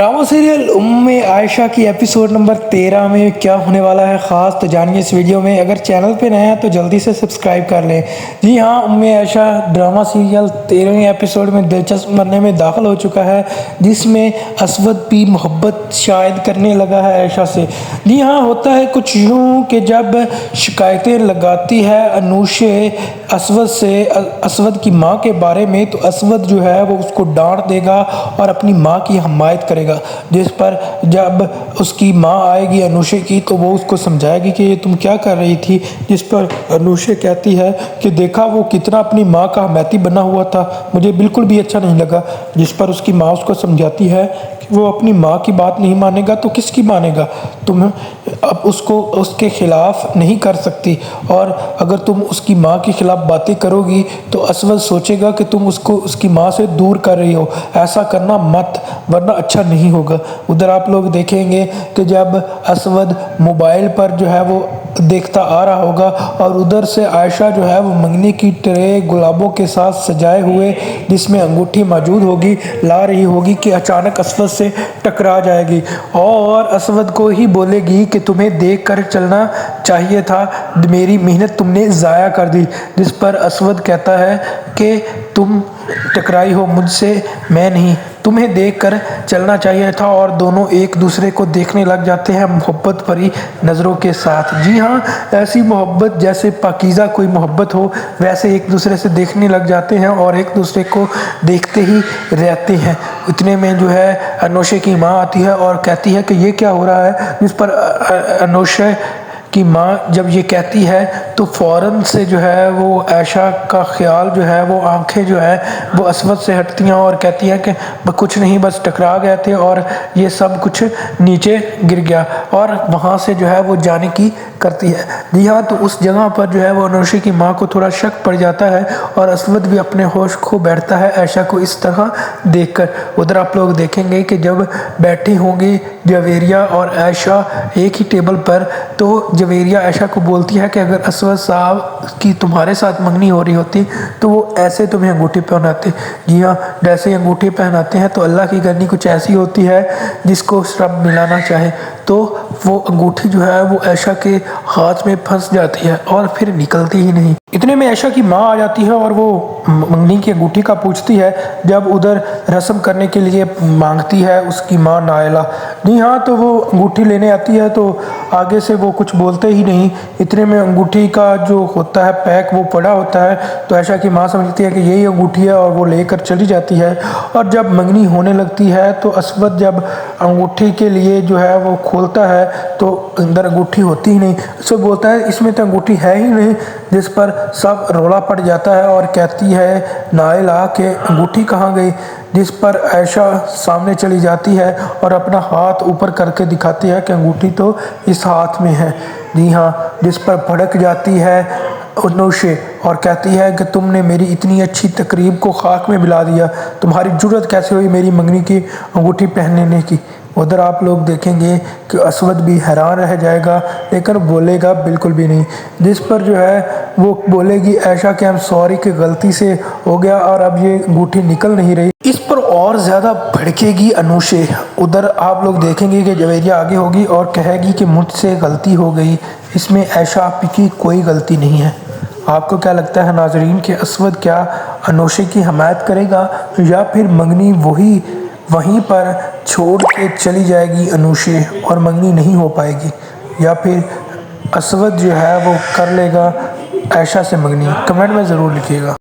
Drama serial उम्मे आयशा की episode number 13 में क्या होने वाला है ख़ास, तो जानिए इस वीडियो में। अगर चैनल पे नए हैं तो जल्दी से सब्सक्राइब कर लें। जी हाँ, उम्मे आयशा ड्रामा सीरियल 13वें एपिसोड में दिलचस्प बनने में दाखिल हो चुका है, जिसमें असवद भी मोहब्बत शायद करने लगा है आयशा से। जी हाँ, होता है कुछ यूँ कि जब शिकायतें लगाती है अनूशे असवद से असवद की माँ के बारे में, तो असवद जो है वो उसको डांट देगा और अपनी माँ की हमायत करेगा। जिस पर जब उसकी माँ आएगी अनुषे की, तो वो उसको समझाएगी कि ये तुम क्या कर रही थी। जिस पर अनुषे कहती है कि देखा वो कितना अपनी माँ का हमायती बना हुआ था, मुझे बिल्कुल भी अच्छा नहीं लगा। जिस पर उसकी माँ उसको समझाती है कि वो अपनी माँ की बात नहीं मानेगा तो किसकी मानेगा, तुम अब उसको उसके खिलाफ नहीं कर सकती, और अगर तुम उसकी माँ के खिलाफ बातें करोगी तो असवद सोचेगा कि तुम उसको उसकी माँ से दूर कर रही हो। ऐसा करना मत, वरना अच्छा नहीं होगा। उधर आप लोग देखेंगे कि जब असवद मोबाइल पर जो है वो देखता आ रहा होगा, और उधर से आयशा जो है वो मंगनी की ट्रे गुलाबों के साथ सजाए हुए जिसमें अंगूठी मौजूद होगी ला रही होगी, कि अचानक असवद से टकरा जाएगी और असवद को ही बोलेगी कि तुम्हें देख कर चलना चाहिए था, मेरी मेहनत तुमने ज़ाया कर दी। जिस पर असवद कहता है कि तुम टकराई हो मुझसे, मैं नहीं, तुम्हें देखकर चलना चाहिए था। और दोनों एक दूसरे को देखने लग जाते हैं मोहब्बत भरी नज़रों के साथ। जी हाँ, ऐसी मोहब्बत जैसे पाकीज़ा कोई मोहब्बत हो, वैसे एक दूसरे से देखने लग जाते हैं और एक दूसरे को देखते ही रहते हैं। इतने में जो है अनुषे की माँ आती है और कहती है कि ये क्या हो रहा है। जिस पर अनुषे कि माँ जब ये कहती है तो फ़ौरन से जो है वो आयशा का ख्याल जो है वो आंखें जो है वो असवद से हटती हैं और कहती हैं कि कुछ नहीं, बस टकरा गए थे और ये सब कुछ नीचे गिर गया, और वहाँ से जो है वो जाने की करती है। जी हाँ, तो उस जगह पर जो है वो अनुषी की माँ को थोड़ा शक पड़ जाता है और असवद भी अपने होश खो बैठता है आयशा को इस तरह देखकर। उधर आप लोग देखेंगे कि जब बैठी होंगी जवेरिया और आयशा एक ही टेबल पर, तो जवेरिया आयशा को बोलती है कि अगर असवद साहब की तुम्हारे साथ मंगनी हो रही होती तो वो ऐसे तुम्हें अंगूठी पहनाते। जी हाँ, जैसे ही अंगूठी पहनाते हैं तो अल्लाह की करनी कुछ ऐसी होती है जिसको रब मिलाना चाहे, तो वो अंगूठी जो है वो आयशा के हाथ में फंस जाती है और फिर निकलती ही नहीं। इतने में आयशा की माँ आ जाती है और वो मंगनी की अंगूठी का पूछती है, जब उधर रस्म करने के लिए मांगती है उसकी माँ नायला। जी हाँ, तो वो अंगूठी लेने आती है तो आगे से वो कुछ बोलते ही नहीं। इतने में अंगूठी का जो होता है पैक वो पड़ा होता है, तो आयशा की माँ समझती है कि यही अंगूठी है और वो लेकर चली जाती है। और जब मंगनी होने लगती है तो असवद जब अंगूठी के लिए जो है वो खोलता है तो अंदर अंगूठी होती ही नहीं। उससे बोलता है इसमें तो अंगूठी है ही नहीं। जिस पर सब रोला पड़ जाता है और कहती है नायला कि अंगूठी कहाँ गई। जिस पर आयशा सामने चली जाती है और अपना हाथ ऊपर करके दिखाती है कि अंगूठी तो इस हाथ में है। जी हाँ, जिस पर भड़क जाती है अनुषे और कहती है कि तुमने मेरी इतनी अच्छी तकरीब को खाक में मिला दिया, तुम्हारी जुर्रत कैसे हुई मेरी मंगनी की अंगूठी पहनने की। उधर आप लोग देखेंगे कि असवद भी हैरान रह जाएगा, लेकिन बोलेगा बिल्कुल भी नहीं। जिस पर जो है वो बोलेगी आयशा कि हम सॉरी कि गलती से हो गया और अब ये अंगूठी निकल नहीं रही। इस पर और ज़्यादा भड़केगी अनुषे। उधर आप लोग देखेंगे कि जवेरिया आगे होगी और कहेगी कि मुझसे गलती हो गई, इसमें आयशा की कोई गलती नहीं है। आपको क्या लगता है नाजरीन कि असवद क्या अनुषे की हमायत करेगा, या फिर मंगनी वहीं पर छोड़ के चली जाएगी अनुषे और मंगनी नहीं हो पाएगी, या फिर असवद जो है वो कर लेगा आयशा से मंगनी? कमेंट में ज़रूर लिखिएगा।